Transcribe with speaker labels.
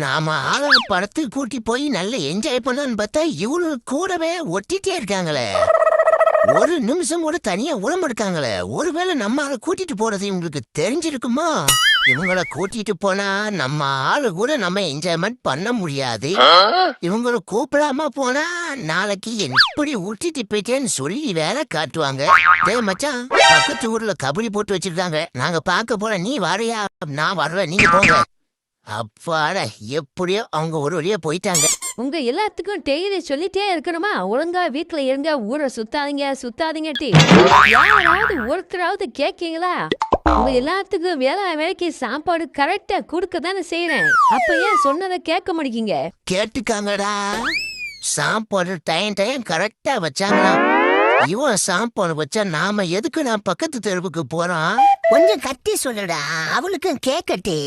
Speaker 1: நாம ஆள படத்துக்கு கூட்டி போய் நல்ல என்ஜாய் பண்ணலான்னு பார்த்தா இவனு கூடவே ஒட்டிட்டே இருக்காங்களே. ஒரு நிமிஷம் கூட தனியா உடம்பு எடுக்காங்களே. ஒருவேளை நம்ம ஆளை கூட்டிட்டு போறது இவங்களுக்கு தெரிஞ்சிருக்குமா? இவங்கள கூட்டிட்டு போனா நம்ம ஆளு கூட நம்ம என்ஜாய்மெண்ட் பண்ண முடியாது. இவங்கள கூப்பிடாம போனா நாளைக்கு எப்படி ஊட்டிட்டு போயிட்டேன்னு சொல்லி வேற காட்டுவாங்க. டேய் மச்சான், பக்கத்து ஊர்ல கபடி போட்டு வச்சிருக்காங்க, நாங்க பார்க்க போறோம், நீ வரையா? நான் வர்றேன், நீங்க போங்க. அப்பாட, எப்படியோ அவங்க ஒரு வழியா போயிட்டாங்க.
Speaker 2: உங்க எல்லாத்துக்கும் டெய்லி சொல்லிட்டே இருக்கணுமா? ஒழுங்கா வீட்டுல இருங்க, ஊரை சுத்தாதீங்க டீ. யாராவது ஒருத்தராவது கேக்கீங்களா? உங்க எல்லாத்துக்கும் வேலைக்கு சாப்பாடு கரெக்டா குடுக்க தானே செய்யறேன். அப்ப ஏன் சொன்னதை கேட்க மாட்டீங்க?
Speaker 1: கேட்டுக்காங்கடா. சாப்பாடு டைம் கரெக்டா வச்சாங்களா? இவன் சாப்பாடு வச்சா நாம எதுக்கு நான் பக்கத்து தெருவுக்கு போறோம்? கொஞ்சம் கட்டி சொல்லுடா, அவளுக்கும் கேக்கட்டி.